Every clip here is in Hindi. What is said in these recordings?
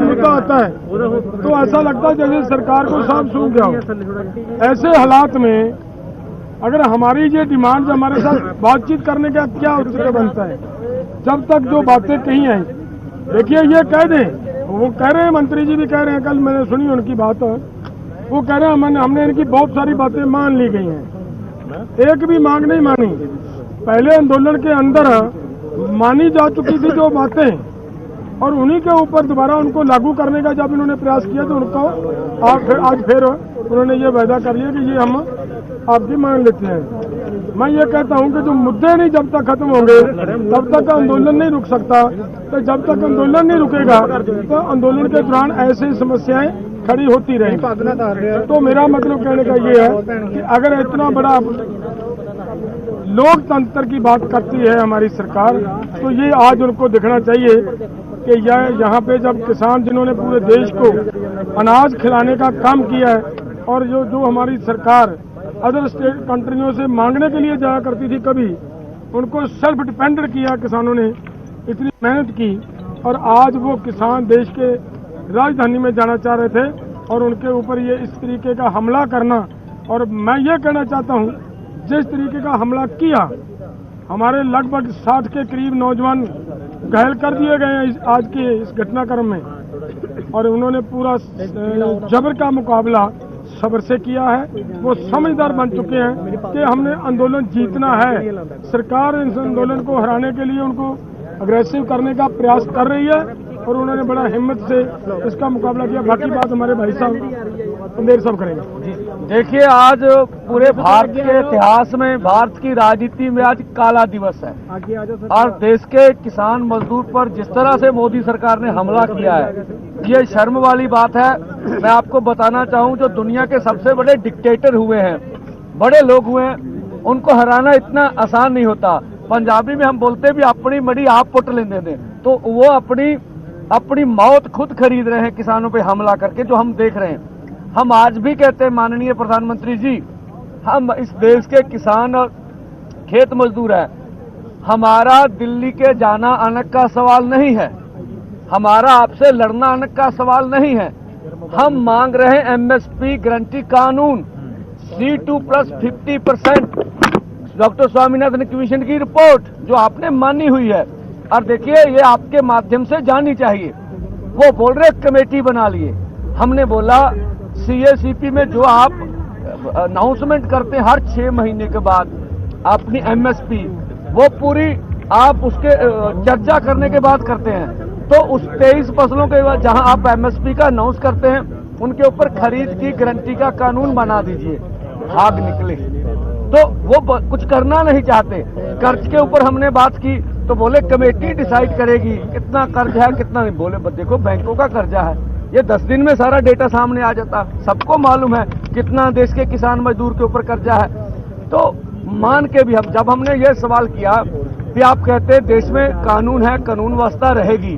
मुद्दा आता है तो ऐसा लगता है जैसे सरकार को सांप सूंघ गया हो। ऐसे हालात में अगर हमारी ये डिमांड हमारे साथ बातचीत करने का क्या औचित्य बनता है, जब तक जो बातें कही हैं, देखिए ये कह दें, वो कह रहे हैं, मंत्री जी भी कह रहे हैं, कल मैंने सुनी उनकी बात, वो कह रहे हैं हमने इनकी बहुत सारी बातें मान ली गई हैं, एक भी मांग नहीं मानी। पहले आंदोलन के अंदर मानी जा चुकी थी जो बातें, और उन्हीं के ऊपर दोबारा उनको लागू करने का जब इन्होंने प्रयास किया तो उनको आज फिर उन्होंने ये वायदा कर लिया कि ये हम आपकी मान लेते हैं। मैं ये कहता हूं कि जो मुद्दे नहीं जब तक खत्म होंगे तब तक आंदोलन नहीं रुक सकता, तो जब तक आंदोलन नहीं रुकेगा तो आंदोलन के दौरान ऐसी समस्याएं खड़ी होती रहेंगी। तो मेरा मतलब कहने का ये है कि अगर इतना बड़ा लोकतंत्र की बात करती है हमारी सरकार, तो ये आज उनको दिखना चाहिए कि यहाँ पे जब किसान जिन्होंने पूरे देश को अनाज खिलाने का काम किया है, और जो हमारी सरकार अदर स्टेट कंट्रियों से मांगने के लिए जाया करती थी, कभी उनको सेल्फ डिपेंडेंट किया किसानों ने, इतनी मेहनत की, और आज वो किसान देश के राजधानी में जाना चाह रहे थे और उनके ऊपर ये इस तरीके का हमला करना। और मैं ये कहना चाहता हूँ, जिस तरीके का हमला किया, हमारे लगभग 60 के करीब नौजवान घायल कर दिए गए हैं आज के इस घटनाक्रम में, और उन्होंने पूरा जबर का मुकाबला सब्र से किया है। वो समझदार बन चुके हैं कि हमने आंदोलन जीतना है। सरकार इस आंदोलन को हराने के लिए उनको अग्रेसिव करने का प्रयास कर रही है, और उन्होंने बड़ा हिम्मत से इसका मुकाबला किया। बाकी बात हमारे भाई साहब अंधेर साहब करेंगे। देखिए, आज पूरे भारत के इतिहास में, भारत की राजनीति में आज काला दिवस है, और देश के किसान मजदूर पर जिस तरह से मोदी सरकार ने हमला किया है, ये शर्म वाली बात है। मैं आपको बताना चाहूं, जो दुनिया के सबसे बड़े डिक्टेटर हुए हैं, बड़े लोग हुए हैं, उनको हराना इतना आसान नहीं होता। पंजाबी में हम बोलते भी अपनी मड़ी आप पुट लेने दें, तो वो अपनी मौत खुद खरीद रहे हैं किसानों पे हमला करके, जो हम देख रहे हैं। हम आज भी कहते हैं, माननीय प्रधानमंत्री जी, हम इस देश के किसान और खेत मजदूर हैं। हमारा दिल्ली के जाना आने का सवाल नहीं है, हमारा आपसे लड़ना आने का सवाल नहीं है। हम मांग रहे हैं एमएसपी गारंटी कानून, C2 plus 50%, doctor Swaminathan commission की रिपोर्ट जो आपने मानी हुई है। और देखिए, ये आपके माध्यम से जानी चाहिए। वो बोल रहे कमेटी बना लिए, हमने बोला CACP में जो आप अनाउंसमेंट करते हैं हर 6 महीने के बाद अपनी MSP, वो पूरी आप उसके चर्चा करने के बाद करते हैं। तो उस 23 फसलों के बाद जहां आप MSP का अनाउंस करते हैं, उनके ऊपर खरीद की गारंटी का कानून बना दीजिए। भाग निकले, तो वो कुछ करना नहीं चाहते। कर्ज के ऊपर हमने बात की तो बोले कमेटी डिसाइड करेगी कितना कर्ज है कितना नहीं। बोले देखो, बैंकों का कर्जा है, ये 10 दिन में सारा डेटा सामने आ जाता, सबको मालूम है कितना देश के किसान मजदूर के ऊपर कर्जा है। तो मान के भी हम, जब हमने ये सवाल किया कि आप कहते हैं देश में कानून है, कानून व्यवस्था रहेगी,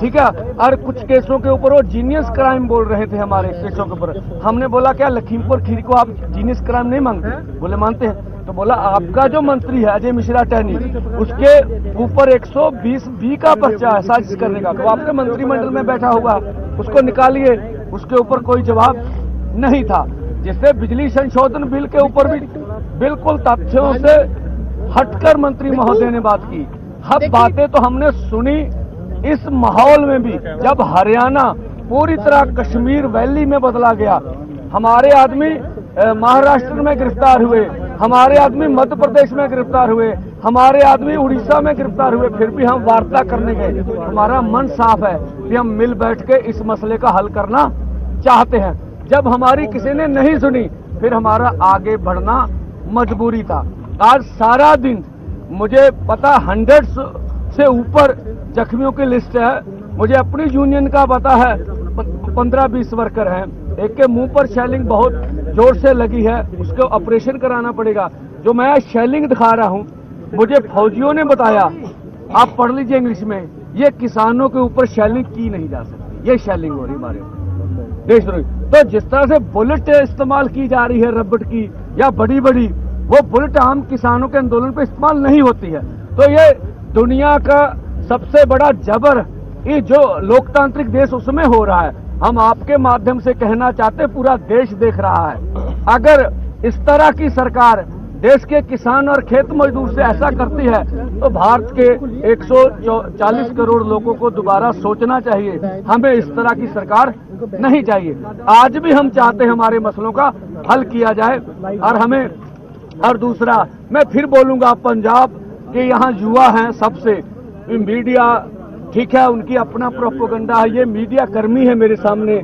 ठीक है, और कुछ केसों के ऊपर वो जीनियस क्राइम बोल रहे थे हमारे केसों के ऊपर। हमने बोला क्या लखीमपुर खीरी को आप जीनियस क्राइम नहीं मांगते? बोले मानते हैं। तो बोला आपका जो मंत्री है अजय मिश्रा टहनी, उसके ऊपर 120B का पर्चा है साजिश करने का, तो आपके मंत्रिमंडल में बैठा हुआ, उसको निकालिए। उसके ऊपर कोई जवाब नहीं था। जिससे बिजली संशोधन बिल के ऊपर भी बिल्कुल तथ्यों से हटकर मंत्री महोदय ने बात की। अब बातें तो हमने सुनी इस माहौल में भी, जब हरियाणा पूरी तरह कश्मीर वैली में बदला गया, हमारे आदमी महाराष्ट्र में गिरफ्तार हुए, हमारे आदमी मध्य प्रदेश में गिरफ्तार हुए, हमारे आदमी उड़ीसा में गिरफ्तार हुए, फिर भी हम वार्ता करने गए। हमारा मन साफ है कि हम मिल बैठ के इस मसले का हल करना चाहते हैं। जब हमारी किसी ने नहीं सुनी, फिर हमारा आगे बढ़ना मजबूरी था। आज सारा दिन मुझे पता 100 से ऊपर जख्मियों की लिस्ट है। मुझे अपनी यूनियन का पता है 15-20 वर्कर हैं। एक के मुंह पर शेलिंग बहुत जोर से लगी है, उसको ऑपरेशन कराना पड़ेगा। जो मैं शेलिंग दिखा रहा हूं, मुझे फौजियों ने बताया, आप पढ़ लीजिए इंग्लिश में, ये किसानों के ऊपर शेलिंग की नहीं जा सकती, ये शेलिंग हो रही हमारे देशद्रोही। तो जिस तरह से बुलेट इस्तेमाल की जा रही है रबड़ की या बड़ी बड़ी, वो बुलेट आम किसानों के आंदोलन पर इस्तेमाल नहीं होती है। तो ये दुनिया का सबसे बड़ा जबर ये जो लोकतांत्रिक देश उसमें हो रहा है। हम आपके माध्यम से कहना चाहते हैं, पूरा देश देख रहा है, अगर इस तरह की सरकार देश के किसान और खेत मजदूर से ऐसा करती है तो भारत के 140 करोड़ लोगों को दोबारा सोचना चाहिए। हमें इस तरह की सरकार नहीं चाहिए। आज भी हम चाहते हैं हमारे मसलों का हल किया जाए। और दूसरा मैं फिर बोलूंगा, पंजाब के यहाँ युवा हैं सबसे, मीडिया ठीक है, उनकी अपना प्रोपेगेंडा है, ये मीडिया कर्मी है मेरे सामने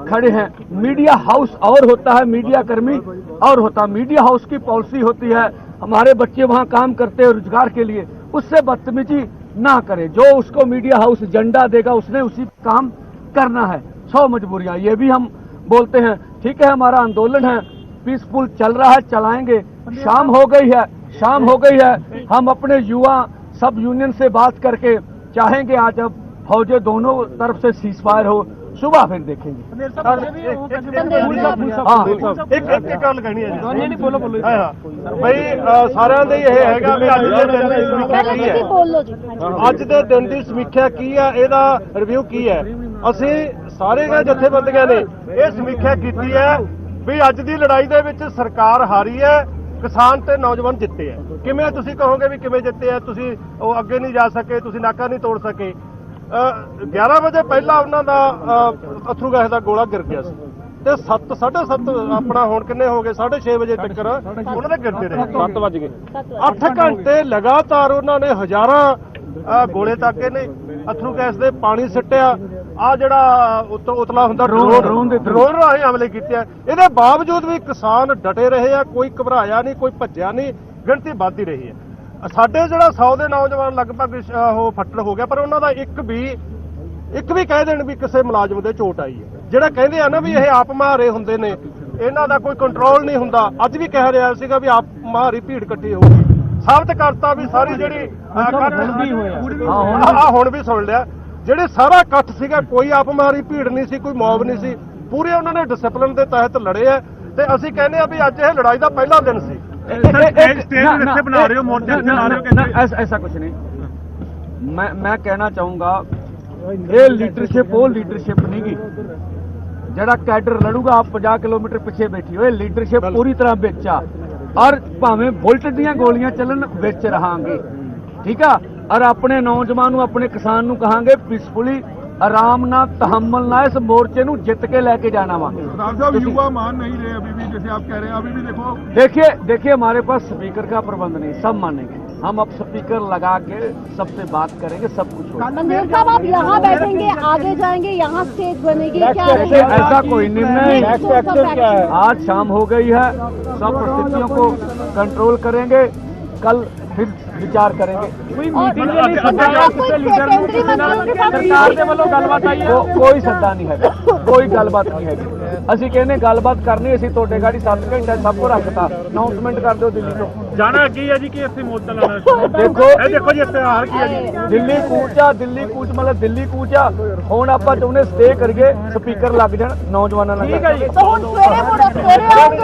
खड़े हैं। मीडिया हाउस और होता है, मीडिया कर्मी और होता है। मीडिया हाउस की पॉलिसी होती है, हमारे बच्चे वहां काम करते हैं रोजगार के लिए, उससे बदतमीजी ना करे। जो उसको मीडिया हाउस एजेंडा देगा उसने उसी काम करना है। 100 मजबूरियां, ये भी हम बोलते हैं। ठीक है, हमारा आंदोलन है, पीसफुल चल रहा है, चलाएंगे। शाम हो गई है, हम अपने युवा सब यूनियन से बात करके चाहेंगे आज अब फौजें दोनों तरफ से सीज फायर हो, सुबह फिर देखेंगे। एक ਗੱਲ ਕਹਿਣੀ ਹੈ ਜੀ। ਨਹੀਂ ਬੋਲੋ ਬਈ ਸਾਰਿਆਂ ਦੇ ਇਹ ਹੈਗਾ ਵੀ ਅੱਜ ਦੇ ਦਿਨ ਦੀ ਸਮੀਖਿਆ ਕੀ ਹੈ, ਅੱਜ ਦੇ ਦਿਨ ਦੀ ਸਮੀਖਿਆ ਕੀ ਹੈ, ਇਹਦਾ ਰਿਵਿਊ ਕੀ ਹੈ। ਅਸੀਂ ਸਾਰੇ ਜਥੇਬੰਦੀਆਂ ਨੇ ਇਹ ਸਮੀਖਿਆ ਕੀਤੀ ਹੈ ਵੀ ਅੱਜ ਦੀ ਲੜਾਈ ਦੇ ਵਿੱਚ ਸਰਕਾਰ ਹਾਰੀ ਹੈ, ਕਿਸਾਨ ਤੇ ਨੌਜਵਾਨ ਜਿੱਤੇ ਹੈ। ਕਿਵੇਂ ਤੁਸੀਂ ਕਹੋਗੇ ਵੀ ਕਿਵੇਂ ਜਿੱਤੇ ਹੈ? ਤੁਸੀਂ ਉਹ ਅੱਗੇ ਨਹੀਂ ਜਾ ਸਕੇ, ਤੁਸੀਂ ਨਾਕਾ ਨਹੀਂ ਤੋੜ ਸਕੇ। 11 ਵਜੇ ਪਹਿਲਾਂ ਉਹਨਾਂ ਦਾ ਅਥਰੂ ਗੈਸ ਦਾ ਗੋਲਾ ਗਿਰ ਗਿਆ ਸੀ ਤੇ 7:30 ਆਪਣਾ ਹੁਣ ਕਿੰਨੇ ਹੋ ਗਏ 6:30 ਵਜੇ ਤੱਕ ਉਹਨਾਂ ਦੇ ਗਿਰਦੇ ਰਹੇ। 7 ਵਜ ਗਏ। 8 ਘੰਟੇ ਲਗਾਤਾਰ ਉਹਨਾਂ ਨੇ ਹਜ਼ਾਰਾਂ ਗੋਲੇ ਤਾਕੇ ਨੇ, ਅਥਰੂ ਗੈਸ ਦੇ ਪਾਣੀ ਸਿੱਟਿਆ, ਆ ਜਿਹੜਾ ਉਤਲਾ ਹੁੰਦਾ ਡਰੋਨ ਰਾਹੀਂ ਹਮਲੇ ਕੀਤੇ ਆ। ਇਹਦੇ ਬਾਵਜੂਦ ਵੀ ਕਿਸਾਨ ਡਟੇ ਰਹੇ ਆ, ਕੋਈ ਘਬਰਾਇਆ ਨਹੀਂ, ਕੋਈ ਭੱਜਿਆ ਨਹੀਂ, ਗਿਣਤੀ ਵੱਧਦੀ ਰਹੀ ਹੈ। ਸਾਡੇ ਜਿਹੜਾ 100 ਦੇ ਨੌਜਵਾਨ ਲਗਭਗ ਉਹ ਫੱਟੜ ਹੋ ਗਿਆ, ਪਰ ਉਹਨਾਂ ਦਾ ਇੱਕ ਵੀ ਕਹਿ ਦੇਣ ਵੀ ਕਿਸੇ ਮੁਲਾਜ਼ਮ ਦੇ ਚੋਟ ਆਈ ਹੈ। ਜਿਹੜਾ ਕਹਿੰਦੇ ਆ ਨਾ ਵੀ ਇਹ ਆਪ ਮਹਾਰੇ ਹੁੰਦੇ ਨੇ, ਇਹਨਾਂ ਦਾ ਕੋਈ ਕੰਟਰੋਲ ਨਹੀਂ ਹੁੰਦਾ, ਅੱਜ ਵੀ ਕਹਿ ਰਿਹਾ ਸੀਗਾ ਵੀ ਆਪ ਮਹਾਰੀ ਭੀੜ ਇਕੱਠੀ ਹੋਊਗੀ। ਸਾਬਤ ਕਰਤਾ ਵੀ ਸਾਰੀ ਜਿਹੜੀ ਹੁਣ ਵੀ ਸੁਣ ਲਿਆ, ਜਿਹੜੇ ਸਾਰਾ ਇਕੱਠ ਸੀਗਾ, ਕੋਈ ਆਪ ਮਹਾਰੀ ਭੀੜ ਨਹੀਂ ਸੀ, ਕੋਈ ਮੌਬ ਨਹੀਂ ਸੀ, ਪੂਰੇ ਉਹਨਾਂ ਨੇ ਡਿਸਪਲਿਨ ਦੇ ਤਹਿਤ ਲੜੇ ਆ। ਤੇ ਅਸੀਂ ਕਹਿੰਦੇ ਆ ਵੀ ਅੱਜ ਇਹ ਲੜਾਈ ਦਾ ਪਹਿਲਾ ਦਿਨ ਸੀ। बना रहे हो मोर्चे चला रहे हो, ऐसा कुछ नहीं। मैं कहना चाहूंगा ये लीडरशिप वो लीडरशिप नहीं गी जड़ा कैडर लड़ूगा आप 50 किलोमीटर पीछे बैठी हो। लीडरशिप पूरी तरह बिच आ और भावें बुलट दियां गोलियां चलन बिच रहांगे, ठीक है। और अपने नौजवान अपने किसान कहांगे पीसफुली आराम ना तहम्मुल ना इस मोर्चे नू जित के लेके जाना वा। युवा मान नहीं रहे अभी भी, जैसे आप कह रहे हैं अभी भी देखिए हमारे पास स्पीकर का प्रबंध नहीं, सब मानेंगे। हम अब स्पीकर लगा के सबसे बात करेंगे, सब कुछ होगा। मंदिर साहब आप यहाँ बैठेंगे, आगे जाएंगे, यहाँ स्टेज बनेगी क्या? ऐसा कोई निर्णय आज शाम हो गई है, सब परिस्थितियों को कंट्रोल करेंगे, कल फिर विचार करेंगे। कोई सद्दा नहीं है, कोई गलबात नहीं है। ਅਸੀਂ ਕਹਿੰਦੇ ਗੱਲਬਾਤ ਕਰਨੀ, ਅਸੀਂ ਤੁਹਾਡੇ ਗਾੜੀ 7 ਘੰਟੇ ਸਭ ਕੁਝ ਰੱਖਤਾ, ਅਨਾਉਂਸਮੈਂਟ ਕਰ ਦਿਓ ਦਿੱਲੀ ਤੋਂ। ਜਾਣਾ ਕੀ ਹੈ ਜੀ ਕਿ ਇੱਥੇ ਮੋਰਚਾ ਲਾਣਾ? ਦੇਖੋ ਜੀ ਇਤਿਹਾਰ ਕੀ ਹੈ ਜੀ, ਦਿੱਲੀ ਕੂਚ ਮਤਲਬ ਦਿੱਲੀ ਕੂਚ ਆ। ਹੁਣ ਆਪਾਂ ਚਾਹੁੰਦੇ ਸਟੇ ਕਰੀਏ, ਸਪੀਕਰ ਲੱਗ ਜਾਣ ਨੌਜਵਾਨਾਂ ਨਾਲ। ਠੀਕ ਹੈ ਜੀ, ਹੁਣ ਸਵੇਰੇ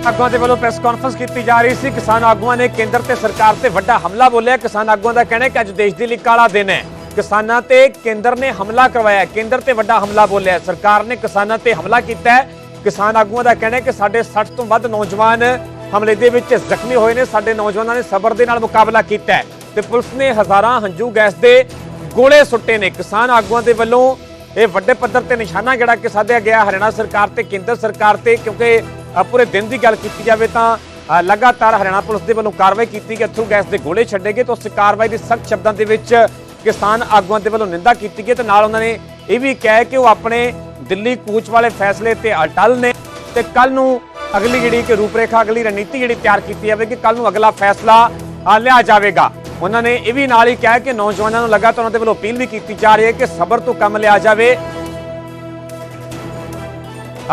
ਆਗੂਆਂ ਦੇ ਵੱਲੋਂ ਪ੍ਰੈਸ ਕਾਨਫਰੰਸ ਕੀਤੀ ਜਾ ਰਹੀ ਸੀ। ਕਿਸਾਨ ਆਗੂਆਂ ਨੇ ਕੇਂਦਰ ਤੇ ਸਰਕਾਰ ਤੇ ਵੱਡਾ ਹਮਲਾ ਬੋਲਿਆ। ਕਿਸਾਨ ਆਗੂਆਂ ਦਾ ਕਹਿਣਾ ਹੈ ਕਿ ਅੱਜ ਦੇਸ਼ ਦੇ ਲਈ ਕਾਲਾ ਦਿਨ ਹੈ। ਕਿਸਾਨਾਂ ਤੇ ਕੇਂਦਰ ਨੇ ਹਮਲਾ ਕਰਵਾਇਆ, ਕੇਂਦਰ ਤੇ ਵੱਡਾ ਹਮਲਾ ਬੋਲਿਆ, ਸਰਕਾਰ ਨੇ ਕਿਸਾਨਾਂ ਤੇ ਹਮਲਾ ਕੀਤਾ ਹੈ। ਕਿਸਾਨ ਆਗੂਆਂ ਦਾ ਕਹਿਣਾ ਹੈ ਕਿ ਸਾਡੇ 60 ਤੋਂ ਵੱਧ ਨੌਜਵਾਨ ਹਮਲੇ ਦੇ ਵਿੱਚ ਜ਼ਖਮੀ ਹੋਏ ਨੇ। ਸਾਡੇ ਨੌਜਵਾਨਾਂ ਨੇ ਸਬਰ ਦੇ ਨਾਲ ਮੁਕਾਬਲਾ ਕੀਤਾ ਹੈ ਤੇ ਪੁਲਿਸ ਨੇ ਹਜ਼ਾਰਾਂ ਹੰਝੂ ਗੈਸ ਦੇ ਗੋਲੇ ਸੁੱਟੇ ਨੇ। ਕਿਸਾਨ ਆਗੂਆਂ ਦੇ ਵੱਲੋਂ ਇਹ ਵੱਡੇ ਪੱਧਰ ਤੇ ਨਿਸ਼ਾਨਾ ਜਿਹੜਾ ਕਿ ਸਾਧਿਆ ਗਿਆ ਹਰਿਆਣਾ ਸਰਕਾਰ ਤੇ ਕੇਂਦਰ ਸਰਕਾਰ ਤੇ, ਕਿਉਂਕਿ पूरे दिन की गल की जाए तो लगातार हरियाणा पुलिस के वालों कार्रवाई की गई, अथरू गैस के गोले छड्डे गए। तो उस कार्रवाई की सख्त शब्दों के किसान आगुआं के वालों निंदा की गई। तो नाल उन्होंने ये भी कहा कि वो अपने दिल्ली कूच वाले फैसले ते अटल ने ते कल नूं अगली जिहड़ी कि रूपरेखा अगली रणनीति जिहड़ी तैयार की जाएगी, कल नूं अगला फैसला लिया जाएगा। उन्होंने ये भी नाल ही कहा कि नौजवानों को लगातार उन्होंने वालों अपील भी की जा रही है कि सबर तो कम लिया जाए।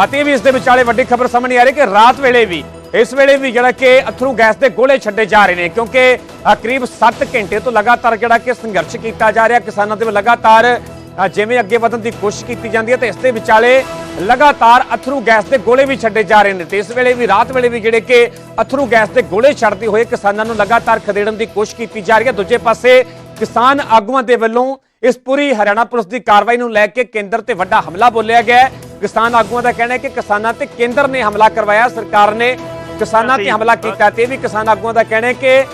ਅਤੇ ਵੀ ਇਸ ਦੇ ਵਿਚਾਲੇ ਵੱਡੀ ਖਬਰ ਸਾਹਮਣੇ ਆ ਰਹੀ ਕਿ ਰਾਤ ਵੇਲੇ ਵੀ ਇਸ ਵੇਲੇ ਵੀ ਜਿਹੜਾ ਕਿ ਅਥਰੂ ਗੈਸ ਦੇ ਗੋਲੇ ਛੱਡੇ ਜਾ ਰਹੇ ਨੇ, ਕਿਉਂਕਿ ਕਰੀਬ 7 ਘੰਟੇ ਤੋਂ ਲਗਾਤਾਰ ਜਿਹੜਾ ਕਿ ਸੰਘਰਸ਼ ਕੀਤਾ ਜਾ ਰਿਹਾ। ਕਿਸਾਨਾਂ ਦੇ ਲਗਾਤਾਰ ਜਿਵੇਂ ਅੱਗੇ ਵਧਣ ਦੀ ਕੋਸ਼ਿਸ਼ ਕੀਤੀ ਜਾਂਦੀ ਹੈ ਤੇ ਇਸ ਦੇ ਵਿਚਾਲੇ ਲਗਾਤਾਰ ਅਥਰੂ ਗੈਸ ਦੇ ਗੋਲੇ ਵੀ ਛੱਡੇ ਜਾ ਰਹੇ ਨੇ ਤੇ ਇਸ ਵੇਲੇ ਵੀ ਰਾਤ ਵੇਲੇ ਵੀ ਜਿਹੜੇ ਕਿ ਅਥਰੂ ਗੈਸ ਦੇ ਗੋਲੇ ਛੱਡਦੇ ਹੋਏ ਕਿਸਾਨਾਂ ਨੂੰ ਲਗਾਤਾਰ ਖਦੇੜਨ ਦੀ ਕੋਸ਼ਿਸ਼ ਕੀਤੀ ਜਾ ਰਹੀ ਹੈ। ਦੂਜੇ ਪਾਸੇ ਕਿਸਾਨ ਆਗੂਆਂ ਦੇ ਵੱਲੋਂ ਇਸ ਪੂਰੀ ਹਰਿਆਣਾ ਪੁਲਿਸ ਦੀ ਕਾਰਵਾਈ ਨੂੰ ਲੈ ਕੇ ਕੇਂਦਰ ਤੇ ਵੱਡਾ ਹਮਲਾ ਬੋਲਿਆ ਗਿਆ ਹੈ। ਕਿਸਾਨ ਆਗੂਆਂ ਦਾ ਕਹਿਣਾ ਹੈ ਕਿ ਕਿਸਾਨਾਂ ਤੇ ਕੇਂਦਰ ਨੇ ਹਮਲਾ ਕਰਵਾਇਆ, ਸਰਕਾਰ ਨੇ ਕਿਸਾਨਾਂ ਤੇ ਹਮਲਾ ਕੀਤਾ ਤੇ ਵੀ ਕਿਸਾਨ ਆਗੂਆਂ ਦਾ ਕਹਿਣਾ ਹੈ ਕਿ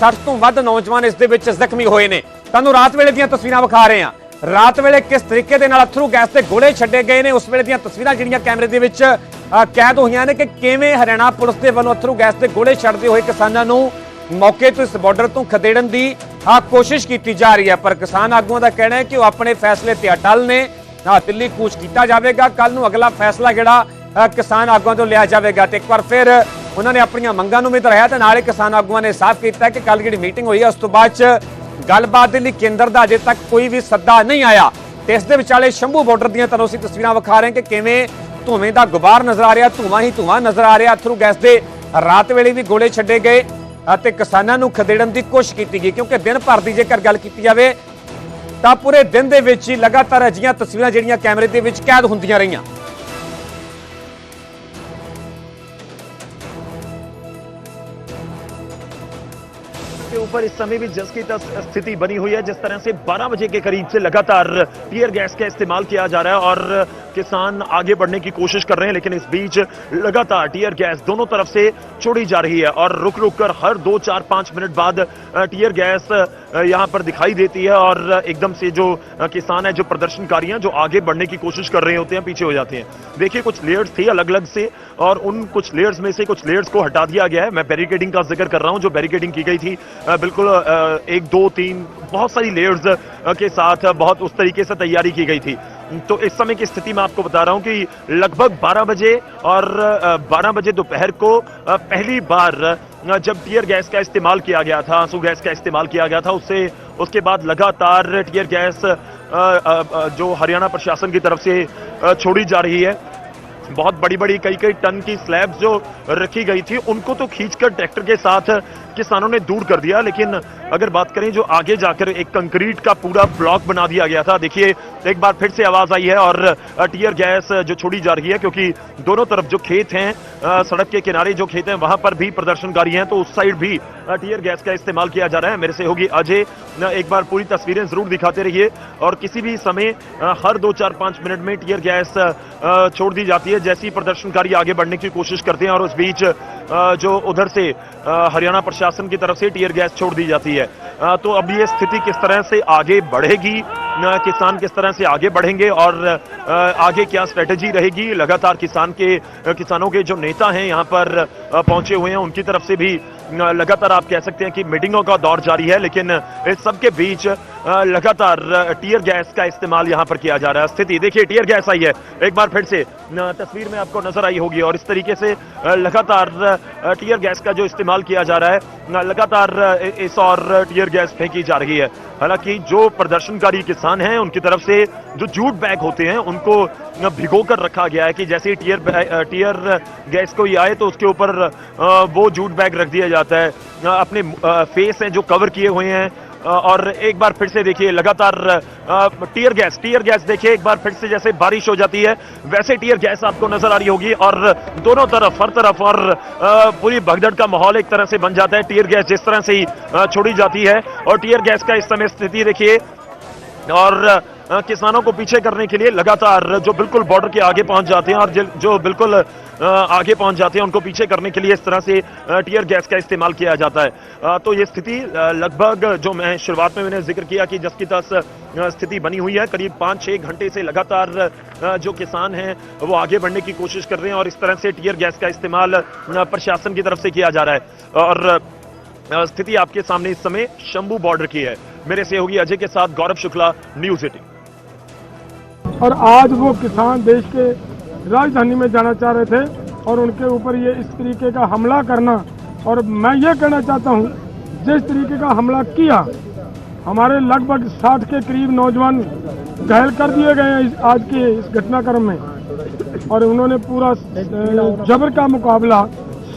60 ਤੋਂ ਵੱਧ ਨੌਜਵਾਨ ਇਸ ਦੇ ਵਿੱਚ ਜ਼ਖਮੀ ਹੋਏ ਨੇ। ਤੁਹਾਨੂੰ ਰਾਤ ਵੇਲੇ ਦੀਆਂ ਤਸਵੀਰਾਂ ਵਿਖਾ ਰਹੇ ਹਾਂ। ਰਾਤ ਵੇਲੇ ਕਿਸ ਤਰੀਕੇ ਦੇ ਨਾਲ ਅਥਰੂ ਗੈਸ ਦੇ ਗੋਲੇ ਛੱਡੇ ਗਏ ਨੇ ਉਸ ਵੇਲੇ ਦੀਆਂ ਤਸਵੀਰਾਂ ਜਿਹੜੀਆਂ ਕੈਮਰੇ ਦੇ ਵਿੱਚ ਕੈਦ ਹੋਈਆਂ ਨੇ ਕਿ ਕਿਵੇਂ ਹਰਿਆਣਾ ਪੁਲਿਸ ਦੇ ਵੱਲੋਂ ਅਥਰੂ ਗੈਸ ਦੇ ਗੋਲੇ ਛੱਡਦੇ ਹੋਏ ਕਿਸਾਨਾਂ ਨੂੰ ਮੌਕੇ ਤੋਂ ਇਸ ਬਾਰਡਰ ਤੋਂ ਖਦੇੜਨ ਦੀ ਕੋਸ਼ਿਸ਼ ਕੀਤੀ ਜਾ ਰਹੀ ਹੈ। ਪਰ ਕਿਸਾਨ ਆਗੂਆਂ ਦਾ ਕਹਿਣਾ ਹੈ ਕਿ ਉਹ ਆਪਣੇ ਫੈਸਲੇ ਤੇ ਅਟਲ ਨੇ। ਦਿੱਲੀ ਕੂਚ ਕੀਤਾ ਜਾਵੇਗਾ, ਕੱਲ ਨੂੰ ਅਗਲਾ ਫੈਸਲਾ ਜਿਹੜਾ ਕਿਸਾਨ ਆਗੂਆਂ ਤੋਂ ਲਿਆ ਜਾਵੇਗਾ ਤੇ ਇੱਕ ਵਾਰ ਫਿਰ ਉਹਨਾਂ ਨੇ ਆਪਣੀਆਂ ਮੰਗਾਂ ਨੂੰ ਵੀ ਦੁਹਰਾਇਆ ਤੇ ਨਾਲੇ ਕਿਸਾਨ ਆਗੂਆਂ ਨੇ ਸਾਫ਼ ਕੀਤਾ ਕਿ ਕੱਲ ਜਿਹੜੀ ਮੀਟਿੰਗ ਹੋਈ ਹੈ ਉਸ ਤੋਂ ਬਾਅਦ ਚ ਗੱਲਬਾਤ ਦੇ ਲਈ ਕੇਂਦਰ ਦਾ ਅਜੇ ਤੱਕ ਕੋਈ ਵੀ ਸੱਦਾ ਨਹੀਂ ਆਇਆ ਤੇ ਇਸ ਦੇ ਵਿਚਾਲੇ ਸ਼ੰਭੂ ਬਾਰਡਰ ਦੀਆਂ ਤੁਹਾਨੂੰ ਅਸੀਂ ਤਸਵੀਰਾਂ ਵਿਖਾ ਰਹੇ ਹਾਂ ਕਿ ਕਿਵੇਂ ਧੂਵੇਂ ਦਾ ਗੁਬਾਰ ਨਜ਼ਰ ਆ ਰਿਹਾ, ਧੂਆਂ ਹੀ ਧੂਆਂ ਨਜ਼ਰ ਆ ਰਿਹਾ। ਅਥਰੂ ਗੈਸ ਦੇ ਰਾਤ ਵੇਲੇ ਵੀ ਗੋਲੇ ਛੱਡੇ ਗਏ ਅਤੇ ਕਿਸਾਨਾਂ ਨੂੰ ਖਦੇੜਨ ਦੀ ਕੋਸ਼ਿਸ਼ ਕੀਤੀ ਗਈ ਕਿਉਂਕਿ ਦਿਨ ਭਰ ਦੀ ਜੇਕਰ ਗੱਲ ਕੀਤੀ ਜਾਵੇ ਤਾਂ ਪੂਰੇ ਦਿਨ ਦੇ ਵਿੱਚ ਹੀ ਲਗਾਤਾਰ ਅਜਿਹੀਆਂ ਤਸਵੀਰਾਂ ਜਿਹੜੀਆਂ ਕੈਮਰੇ ਦੇ ਵਿੱਚ ਕੈਦ ਹੁੰਦੀਆਂ ਰਹੀਆਂ। के ऊपर इस समय भी जस की स्थिति बनी हुई है। जिस तरह से 12 बजे के करीब से लगातार टीयर गैस का इस्तेमाल किया जा रहा है और किसान आगे बढ़ने की कोशिश कर रहे हैं, लेकिन इस बीच लगातार टीयर गैस दोनों तरफ से छोड़ी जा रही है और रुक रुक कर हर 2, 4, 5 मिनट बाद टीयर गैस यहां पर दिखाई देती है और एकदम से जो किसान है, जो प्रदर्शनकारी हैं, जो आगे बढ़ने की कोशिश कर रहे होते हैं, पीछे हो जाते हैं। देखिए कुछ लेयर्स थे अलग अलग से और उन कुछ लेयर्स में से कुछ लेयर्स को हटा दिया गया है। मैं बैरिकेडिंग का जिक्र कर रहा हूं, जो बैरिकेडिंग की गई थी बिल्कुल 1, 2, 3 बहुत सारी लेयर्स के साथ बहुत उस तरीके से तैयारी की गई थी। तो इस समय की स्थिति मैं आपको बता रहा हूं कि लगभग 12 बजे और 12 बजे दोपहर को पहली बार जब टीयर गैस का इस्तेमाल किया गया था, आंसू गैस का इस्तेमाल किया गया था, उसके बाद लगातार टीयर गैस जो हरियाणा प्रशासन की तरफ से छोड़ी जा रही है। बहुत बड़ी बड़ी कई टन की स्लैब जो रखी गई थी उनको तो खींचकर ट्रैक्टर के साथ किसानों ने दूर कर दिया, लेकिन अगर बात करें जो आगे जाकर एक कंक्रीट का पूरा ब्लॉक बना दिया गया था। देखिए एक बार फिर से आवाज आई है और टीयर गैस जो छोड़ी जा रही है क्योंकि दोनों तरफ जो खेत हैं, सड़क के किनारे जो खेत हैं वहां पर भी प्रदर्शनकारी हैं, तो उस साइड भी टीयर गैस का इस्तेमाल किया जा रहा है। मेरे सहयोगी अजय एक बार पूरी तस्वीरें जरूर दिखाते रहिए और किसी भी समय हर 2, 4, 5 मिनट में टीयर गैस छोड़ दी जाती है जैसी प्रदर्शनकारी आगे बढ़ने की कोशिश करते हैं और उस बीच जो उधर से हरियाणा प्रशासन की तरफ से टीयर गैस छोड़ दी जाती है। तो अब ये स्थिति किस तरह से आगे बढ़ेगी, किसान किस तरह से आगे बढ़ेंगे और आगे क्या स्ट्रेटेजी रहेगी, लगातार किसानों के जो नेता हैं यहाँ पर पहुंचे हुए हैं उनकी तरफ से भी लगातार आप कह सकते हैं कि मीटिंगों का दौर जारी है, लेकिन इस सब के बीच लगातार टीयर गैस का इस्तेमाल यहां पर किया जा रहा है। स्थिति देखिए टीयर गैस आई है, एक बार फिर से तस्वीर में आपको नजर आई होगी और इस तरीके से लगातार टीयर गैस का जो इस्तेमाल किया जा रहा है, लगातार इस और टीयर गैस फेंकी जा रही है। हालांकि जो प्रदर्शनकारी किसान हैं उनकी तरफ से जो जूट बैग होते हैं उनको भिगो कर रखा गया है कि जैसे टीयर गैस कोई आए तो उसके ऊपर वो जूट बैग रख दिया जाता है। अपने फेस हैं जो कवर किए हुए हैं और एक बार फिर से देखिए लगातार टीयर गैस देखिए एक बार फिर से जैसे बारिश हो जाती है वैसे टीयर गैस आपको नजर आ रही होगी और दोनों तरफ हर तरफ और पूरी भगदड़ का माहौल एक तरह से बन जाता है। टीयर गैस जिस तरह से ही छोड़ी जाती है और टीयर गैस का इस समय स्थिति देखिए और किसानों को पीछे करने के लिए लगातार जो बिल्कुल बॉर्डर के आगे पहुंच जाते हैं और जो बिल्कुल आगे पहुंच जाते हैं उनको पीछे करने के लिए इस तरह से टीयर गैस का इस्तेमाल किया जाता है। तो ये स्थिति लगभग जो मैं शुरुआत में मैंने जिक्र किया कि जस की तस स्थिति बनी हुई है। करीब 5-6 घंटे से लगातार जो किसान हैं वो आगे बढ़ने की कोशिश कर रहे हैं और इस तरह से टीयर गैस का इस्तेमाल प्रशासन की तरफ से किया जा रहा है और स्थिति आपके सामने इस समय शंभू बॉर्डर की है। मेरे सहयोगी अजय के साथ गौरव शुक्ला, न्यूज़ 18। और आज वो किसान देश के राजधानी में जाना चाह रहे थे और उनके ऊपर ये इस तरीके का हमला करना, और मैं ये कहना चाहता हूँ जिस तरीके का हमला किया, हमारे लगभग 60 के करीब नौजवान घायल कर दिए गए हैं आज के इस घटनाक्रम में और उन्होंने पूरा जबर का मुकाबला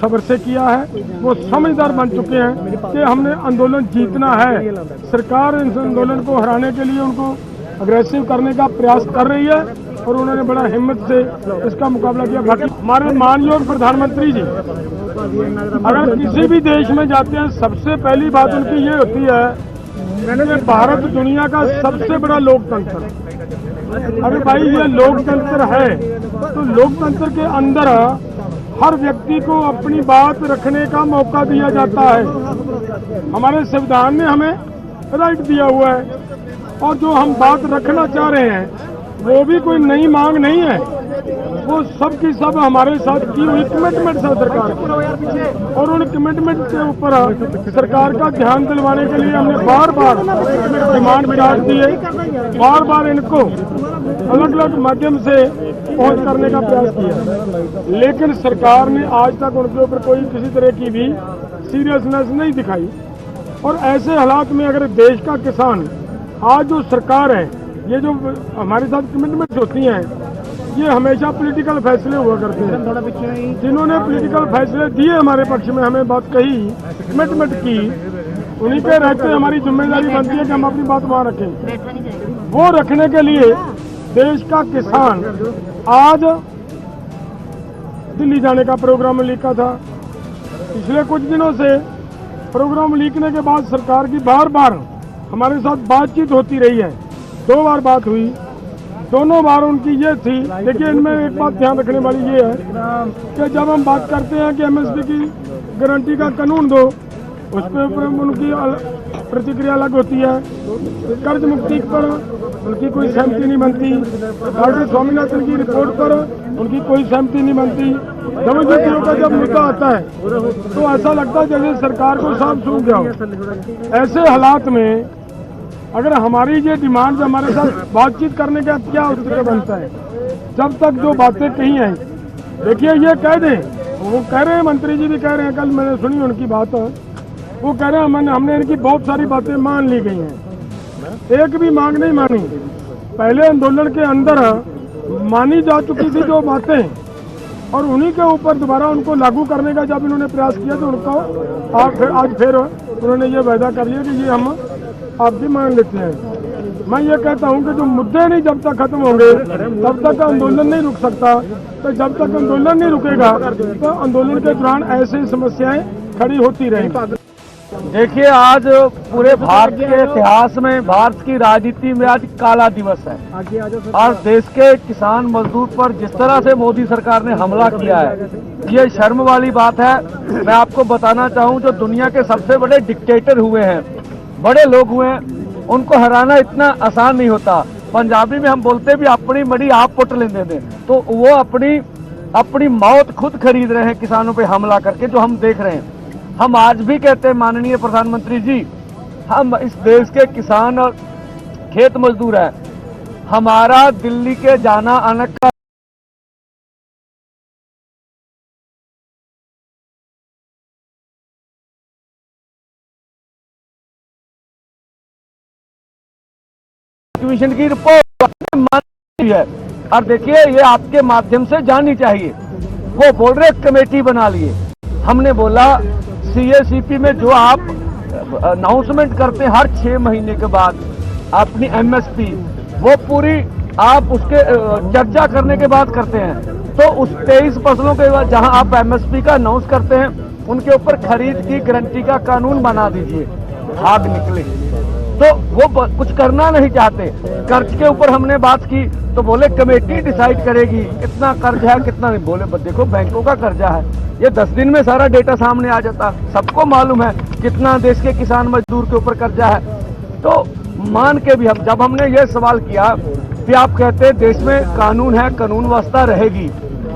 सब्र से किया है। वो समझदार बन चुके हैं कि हमने आंदोलन जीतना है। सरकार इस आंदोलन को हराने के लिए उनको अग्रेसिव करने का प्रयास कर रही है और उन्होंने बड़ा हिम्मत से इसका मुकाबला किया। बाकी हमारे माननीय प्रधानमंत्री जी अगर किसी भी देश में जाते हैं सबसे पहली बात उनकी ये होती है कि भारत दुनिया का सबसे बड़ा लोकतंत्र। अरे भाई ये लोकतंत्र है तो लोकतंत्र के अंदर हर व्यक्ति को अपनी बात रखने का मौका दिया जाता है। हमारे संविधान ने हमें राइट दिया हुआ है और जो हम बात रखना चाह रहे हैं वो भी कोई नई मांग नहीं है, वो सब की सब हमारे साथ की हुई कमिटमेंट है सरकार की। और उन कमिटमेंट के ऊपर सरकार का ध्यान दिलवाने के लिए हमने बार बार डिमांड चार्ज दिए, बार बार इनको अलग अलग माध्यम से पहुंच करने का प्रयास किया, लेकिन सरकार ने आज तक उनके ऊपर कोई किसी तरह की भी सीरियसनेस नहीं दिखाई। और ऐसे हालात में अगर देश का किसान आज जो सरकार है ये जो हमारे साथ कमिटमेंट्स होती हैं ये हमेशा पॉलिटिकल फैसले हुआ करते हैं। जिन्होंने पॉलिटिकल फैसले दिए हमारे पक्ष में हमें बात कही कमिटमेंट की उन्हीं पे रहते हमारी जिम्मेदारी बनती है कि हम अपनी बात वहाँ रखें। वो रखने के लिए देश का किसान आज दिल्ली जाने का प्रोग्राम लीका था। पिछले कुछ दिनों से प्रोग्राम लीकने के बाद सरकार की बार बार हमारे साथ बातचीत होती रही है। 2 बार बात हुई, दोनों बार उनकी ये थी। देखिए इनमें एक बात ध्यान रखने वाली ये है कि जब हम बात करते हैं कि एमएसपी की गारंटी का कानून दो उस पर उनकी प्रतिक्रिया अलग होती है। कर्ज मुक्ति पर उनकी कोई सहमति नहीं बनती। डॉक्टर स्वामीनाथन की रिपोर्ट पर उनकी कोई सहमति नहीं बनती। डब्ल्यूटीओ का जब मुद्दा आता है तो ऐसा लगता है जैसे सरकार को साफ सूख गया हो। ऐसे हालात में अगर हमारी ये डिमांड हमारे साथ बातचीत करने का क्या उत्तर बनता है, जब तक जो बातें कही हैं देखिए ये कह दें, वो कह रहे हैं मंत्री जी भी कह रहे हैं, कल मैंने सुनी उनकी बात, वो कह रहे हैं हमने इनकी बहुत सारी बातें मान ली गई हैं, एक भी मांग नहीं मानी। पहले आंदोलन के अंदर मानी जा चुकी थी जो बातें और उन्हीं के ऊपर दोबारा उनको लागू करने का जब इन्होंने प्रयास किया तो उनको आज फिर उन्होंने ये वायदा कर लिया कि ये हम आप भी मान लेते हैं। मैं ये कहता हूँ कि जो मुद्दे नहीं जब तक खत्म होंगे तब तक आंदोलन नहीं रुक सकता। तो जब तक आंदोलन नहीं रुकेगा तो आंदोलन के दौरान ऐसी समस्याएं खड़ी होती रहेंगी। देखिए आज पूरे भारत के इतिहास में भारत की राजनीति में आज काला दिवस है और देश के किसान मजदूर पर जिस तरह से मोदी सरकार ने हमला किया है ये शर्म वाली बात है। मैं आपको बताना चाहूँ जो दुनिया के सबसे बड़े डिक्टेटर हुए हैं, बड़े लोग हुए हैं, उनको हराना इतना आसान नहीं होता। पंजाबी में हम बोलते भी अपनी मड़ी आप पुट लेंदे दे, तो वो अपनी मौत खुद खरीद रहे हैं किसानों पे हमला करके, जो हम देख रहे हैं। हम आज भी कहते हैं माननीय प्रधानमंत्री जी, हम इस देश के किसान और खेत मजदूर हैं, हमारा दिल्ली के जाना आने का कमीशन की रिपोर्ट मानी है और देखिए ये आपके माध्यम से जानी चाहिए। वो बोल रहे कमेटी बना लिए, हमने बोला सीएसीपी में जो आप अनाउंसमेंट करते हैं हर 6 महीने के बाद अपनी एमएसपी, वो पूरी आप उसके चर्चा करने के बाद करते हैं। तो उस 23 फसलों के बाद जहां आप एमएसपी का अनाउंस करते हैं उनके ऊपर खरीद की गारंटी का कानून बना दीजिए। भाग निकले तो वो कुछ करना नहीं चाहते। कर्ज के ऊपर हमने बात की तो बोले कमेटी डिसाइड करेगी कितना कर्ज है कितना नहीं। बोले देखो बैंकों का कर्जा है, ये 10 दिन में सारा डेटा सामने आ जाता, सबको मालूम है कितना देश के किसान मजदूर के ऊपर कर्जा है। तो मान के भी हम जब हमने ये सवाल किया कि आप कहते हैं देश में कानून है, कानून व्यवस्था रहेगी,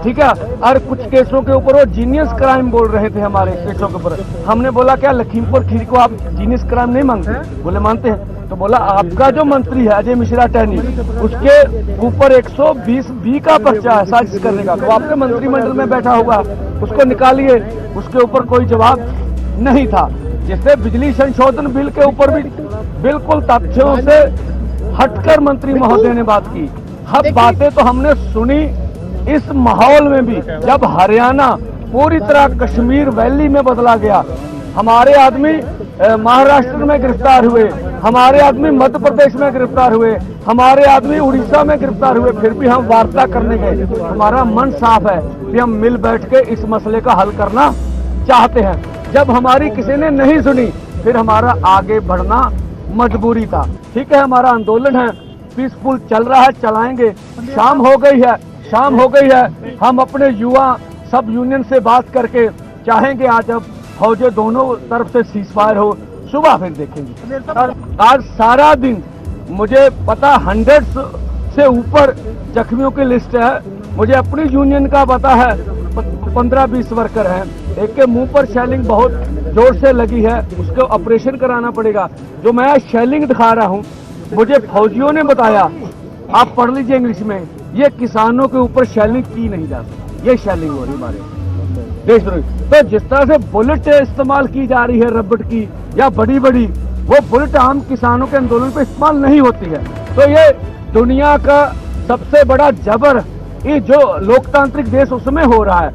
ठीक है, और कुछ केसों के ऊपर वो जीनियस क्राइम बोल रहे थे हमारे केसों के ऊपर। हमने बोला क्या लखीमपुर खीरी को आप जीनियस क्राइम नहीं मांगते? बोले मानते हैं। तो बोला आपका जो मंत्री है अजय मिश्रा टहनी, उसके ऊपर 120B का पर्चा है साजिश करने का, तो आपके मंत्रिमंडल में बैठा हुआ, उसको निकालिए। उसके ऊपर कोई जवाब नहीं था। जिससे बिजली संशोधन बिल के ऊपर भी बिल्कुल तथ्यों से हटकर मंत्री महोदय ने बात की। अब बातें तो हमने सुनी इस माहौल में भी, जब हरियाणा पूरी तरह कश्मीर वैली में बदला गया, हमारे आदमी महाराष्ट्र में गिरफ्तार हुए, हमारे आदमी मध्य प्रदेश में गिरफ्तार हुए, हमारे आदमी उड़ीसा में गिरफ्तार हुए, फिर भी हम वार्ता करने गए। हमारा मन साफ है कि हम मिल बैठ के इस मसले का हल करना चाहते हैं। जब हमारी किसी ने नहीं सुनी, फिर हमारा आगे बढ़ना मजबूरी था। ठीक है, हमारा आंदोलन है, पीसफुल चल रहा है, चलाएंगे। शाम हो गई है, हम अपने युवा सब यूनियन से बात करके चाहेंगे आज अब फौजें दोनों तरफ से सीजफायर हो, सुबह फिर देखेंगे। और आज सारा दिन मुझे पता 100 से ऊपर जख्मियों की लिस्ट है। मुझे अपनी यूनियन का पता है 15-20 वर्कर हैं। एक के मुंह पर शेलिंग बहुत जोर से लगी है, उसको ऑपरेशन कराना पड़ेगा। जो मैं शेलिंग दिखा रहा हूँ, मुझे फौजियों ने बताया, आप पढ़ लीजिए इंग्लिश में, ये किसानों के ऊपर शेलिंग की नहीं जा सकती, ये शेलिंग हो रही हमारे देशद्रोही। तो जिस तरह से बुलेट इस्तेमाल की जा रही है रबड़ की या बड़ी बड़ी, वो बुलेट आम किसानों के आंदोलन पे इस्तेमाल नहीं होती है। तो ये दुनिया का सबसे बड़ा जबर ये जो लोकतांत्रिक देश उसमें हो रहा है।